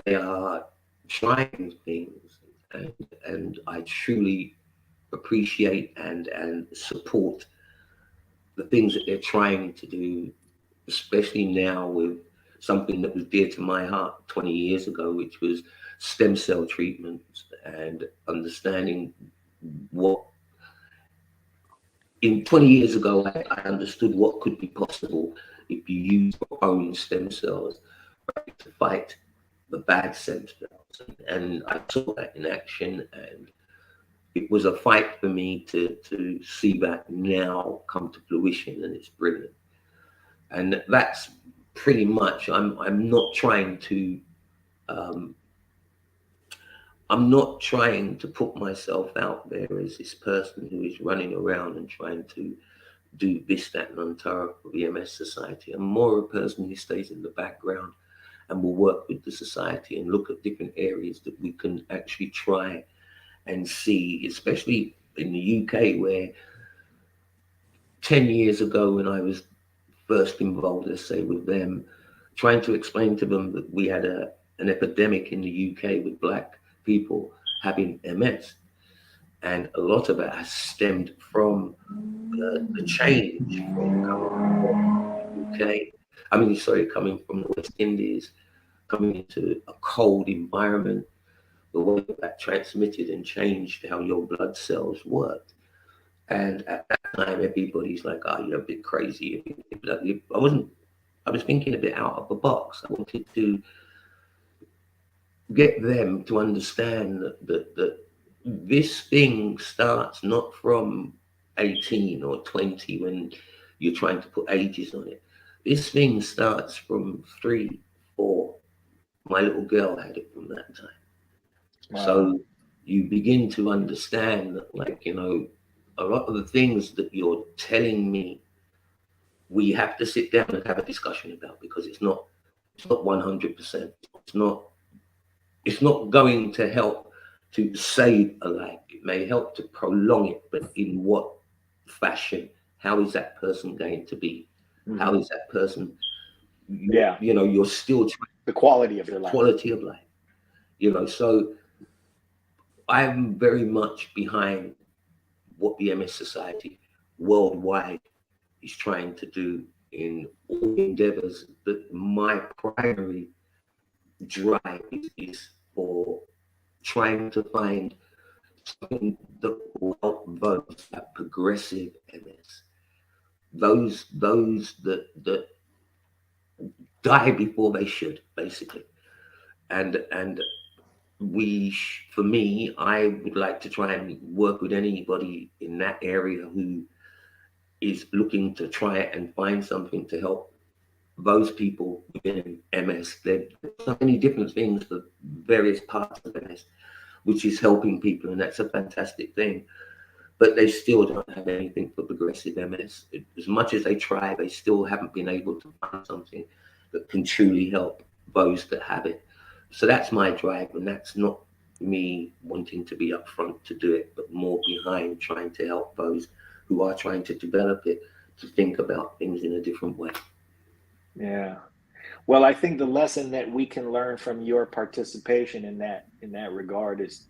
They are trying things, and I truly appreciate and support the things that they're trying to do, especially now with something that was dear to my heart 20 years ago, which was stem cell treatments, and understanding what in 20 years ago I understood what could be possible if you use your own stem cells, right, to fight the bad stem cells. And I saw that in action, and it was a fight for me to see that now come to fruition, and it's brilliant. And that's pretty much, I'm not trying to I'm not trying to put myself out there as this person who is running around and trying to do this, that, and untara for the MS Society. I'm more a person who stays in the background and will work with the society and look at different areas that we can actually try and see, especially in the UK, where 10 years ago when I was first involved, let's say, with them, trying to explain to them that we had an epidemic in the UK with Black people having MS. And a lot of it has stemmed from the change from coming from the UK, coming from the West Indies, coming into a cold environment, the way that transmitted and changed how your blood cells worked. And at that time, everybody's like, "Oh, you're a bit crazy." I was thinking a bit out of the box. I wanted to get them to understand that this thing starts not from 18 or 20 when you're trying to put ages on it. This thing starts from 3, 4. My little girl had it from that time. Wow. So you begin to understand that, like, you know, a lot of the things that you're telling me, we have to sit down and have a discussion about, because it's not 100%. It's not going to help to save a life. It may help to prolong it, but in what fashion? How is that person going to be? Mm-hmm. How is that person? You know, you're still trying the quality of your life. Quality of life. You know, so I'm very much behind what the MS Society worldwide is trying to do in all endeavors. That my primary drive is for trying to find something that will help those that progressive MS, those that die before they should, basically. And for me, I would like to try and work with anybody in that area who is looking to try and find something to help those people within MS. There's so many different things for various parts of MS, which is helping people, and that's a fantastic thing. But they still don't have anything for progressive MS. As much as they try, they still haven't been able to find something that can truly help those that have it. So that's my drive, and that's not me wanting to be upfront to do it, but more behind trying to help those who are trying to develop it to think about things in a different way. Yeah. Well, I think the lesson that we can learn from your participation in that regard is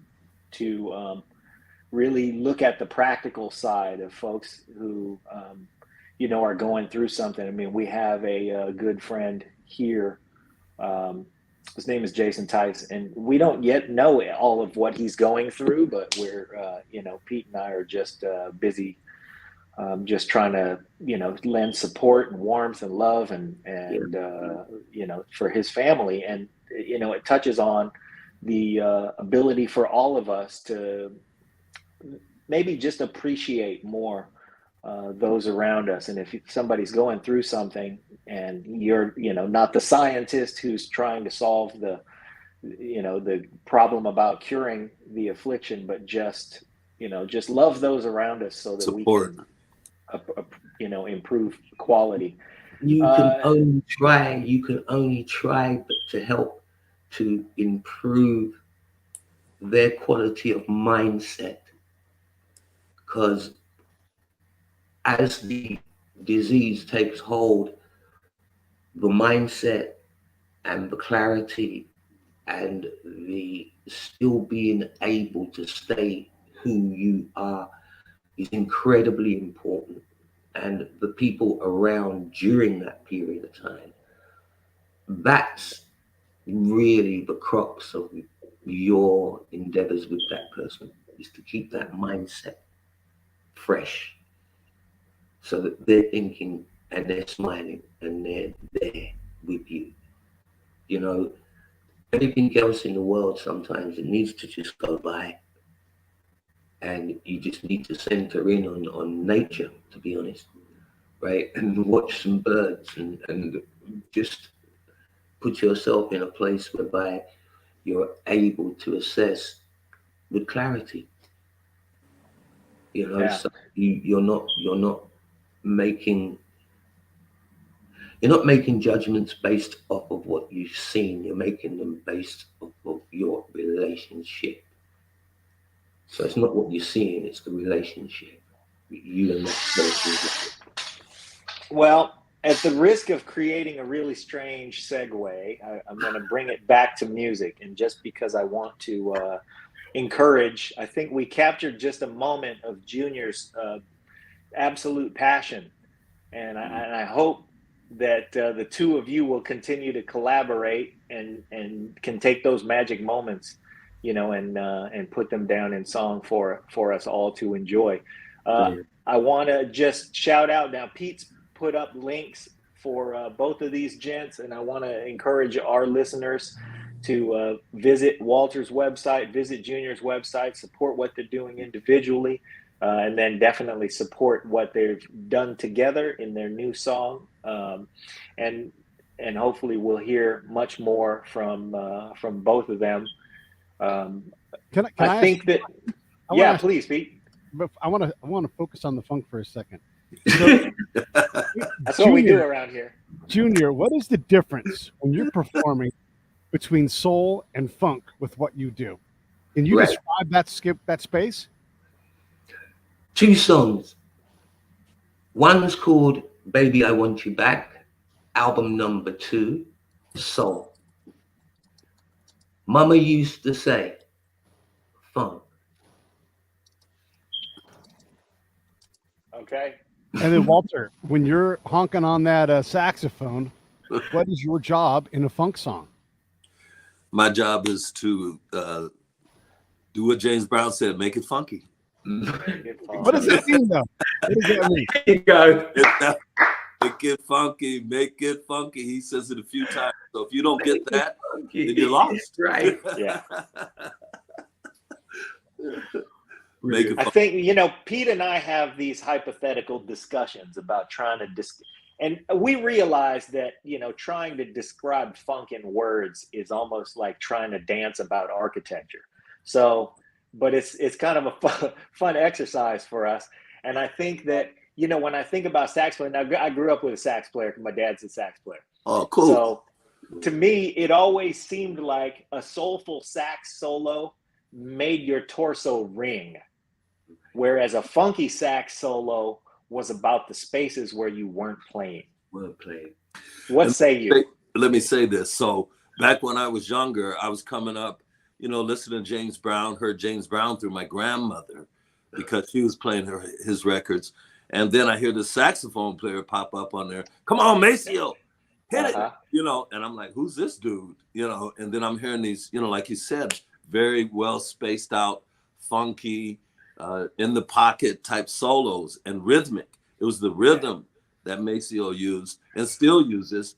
to really look at the practical side of folks who, are going through something. I mean, we have a good friend here. His name is Jason Tice, and we don't yet know all of what he's going through, but we're, Pete and I are just busy, just trying to, lend support and warmth and love and for his family. And, it touches on the ability for all of us to maybe just appreciate more those around us. And if somebody's going through something and you're, not the scientist who's trying to solve the the problem about curing the affliction, but just just love those around us so that Support. we can improve quality. You can only try but to help to improve their quality of mindset, because as the disease takes hold, the mindset and the clarity and the still being able to stay who you are is incredibly important. And the people around during that period of time, that's really the crux of your endeavors with that person, is to keep that mindset fresh so that they're thinking and they're smiling and they're there with you. Everything else in the world, sometimes it needs to just go by, and you just need to center in on nature, to be honest, right? And watch some birds and just put yourself in a place whereby you're able to assess with clarity. So you're not making judgments based off of what you've seen. You're making them based off of your relationship. So it's not what you're seeing, it's the relationship. You and that relationship. Well, at the risk of creating a really strange segue, I'm going to bring it back to music. And just because I want to encourage, I think we captured just a moment of Junior's absolute passion. And I hope that the two of you will continue to collaborate and can take those magic moments, and put them down in song for us all to enjoy. I want to just shout out now, Pete's put up links for both of these gents, and I want to encourage our listeners to visit Walter's website, visit Junior's website, support what they're doing individually, and then definitely support what they've done together in their new song. And hopefully we'll hear much more from both of them. I think that, yeah, please, Pete. But I want to focus on the funk for a second. So, that's what we do around here. Junior, what is the difference when you're performing between soul and funk with what you do? Can you describe that space? 2 songs. One's called Baby I Want You Back, album number 2, Soul. Mama used to say, funk. Okay. And then Walter, when you're honking on that saxophone, what is your job in a funk song? My job is to do what James Brown said, make it funky. What does that mean, though? What does that mean? There you go. Make it funky, make it funky. He says it a few times. So if you don't get that, then you're lost. Right. Yeah. Make it I think, Pete and I have these hypothetical discussions about trying to and we realize that, trying to describe funk in words is almost like trying to dance about architecture. So, but it's kind of a fun exercise for us. And I think that, when I think about saxophone, now I grew up with a sax player because my dad's a sax player. Oh, cool. So to me, it always seemed like a soulful sax solo made your torso ring, whereas a funky sax solo was about the spaces where you weren't playing. What say you? Let me say this. So back when I was younger, I was coming up, listening to James Brown, heard James Brown through my grandmother because she was playing his records. And then I hear the saxophone player pop up on there. Come on, Maceo, hit it. And I'm like, who's this dude? And then I'm hearing these, like you said, very well spaced out, funky, in the pocket type solos and rhythmic. It was the rhythm that Maceo used and still uses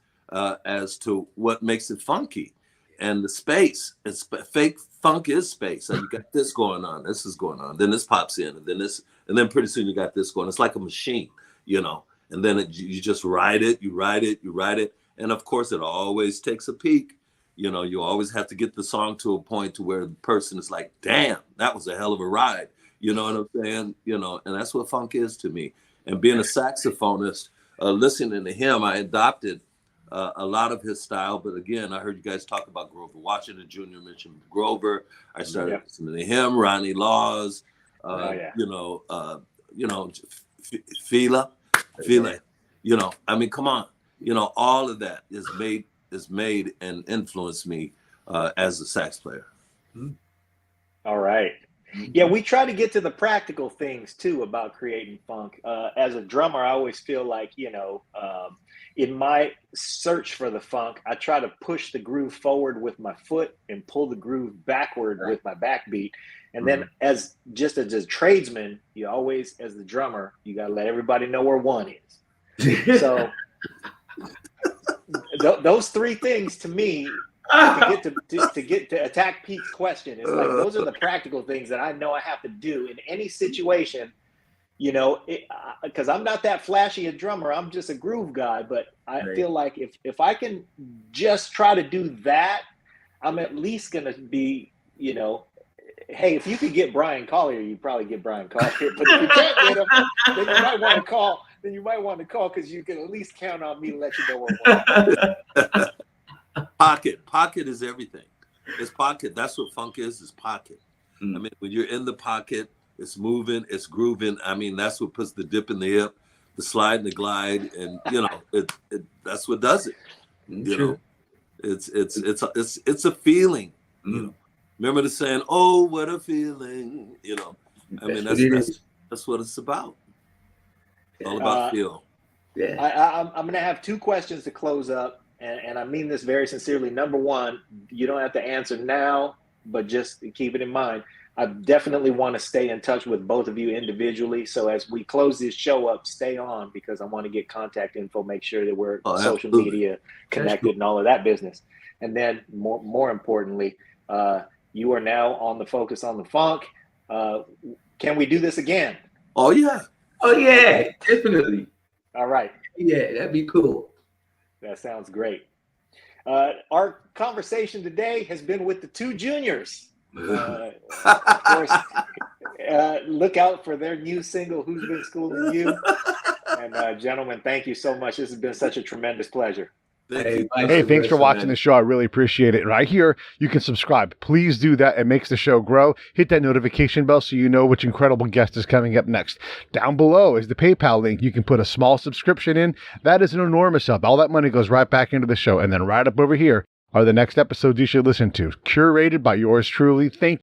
as to what makes it funky. And the space, it's fake funk is space. So you got this going on, this is going on, then this pops in, and then this, and then pretty soon you got this going. It's like a machine, and then you just ride it, you ride it. And of course it always takes a peak, You know, you always have to get the song to a point to where the person is like, damn, that was a hell of a ride. You know what I'm saying? You know, and that's what funk is to me. And being a saxophonist, listening to him, I adopted a lot of his style. But again, I heard you guys talk about Grover Washington Jr. mentioned Grover. I started listening to him, Ronnie Laws, Fela, you know, I mean, come on, you know, all of that is made and influenced me as a sax player. All right. Yeah, we try to get to the practical things too about creating funk. As a drummer, I always feel like, you know, in my search for the funk, I try to push the groove forward with my foot and pull the groove backward with my backbeat. And then as a tradesman, you always, as the drummer, you got to let everybody know where one is. So those three things to me, to get to attack Pete's question, it's like those are the practical things that I know I have to do in any situation, you know, because I'm not that flashy a drummer. I'm just a groove guy. But I feel like if I can just try to do that, I'm at least going to be, you know, hey, if you could get Brian Collier, you'd probably get Brian Collier. But if you can't get him, then you might want to call. Then you might want to call because you can at least count on me to let you know where one. Pocket is everything. It's pocket. That's what funk is pocket. I mean, when you're in the pocket, it's moving, it's grooving. I mean, that's what puts the dip in the hip, the slide and the glide, and you know, that's what does it. You know, it's a feeling. You know, remember the saying, "Oh, what a feeling." You know, I mean, that's what it's about. It's all about feel. Yeah, I'm going to have two questions to close up. And I mean this very sincerely. Number one, you don't have to answer now, but just keep it in mind. I definitely want to stay in touch with both of you individually. So as we close this show up, stay on because I want to get contact info, make sure that we're social media connected and all of that business. And then more importantly, you are now on the Focus on the Funk. Can we do this again? Oh, yeah. Oh, yeah, definitely. All right. Yeah, that'd be cool. That sounds great. Our conversation today has been with the two juniors. Of course, look out for their new single, Who's Been Schooling You? And gentlemen, thank you so much. This has been such a tremendous pleasure. Hey, thanks for watching the show. I really appreciate it. Right here, you can subscribe. Please do that. It makes the show grow. Hit that notification bell so you know which incredible guest is coming up next. Down below is the PayPal link. You can put a small subscription in. That is an enormous help. All that money goes right back into the show. And then right up over here are the next episodes you should listen to, curated by yours truly. Thank you.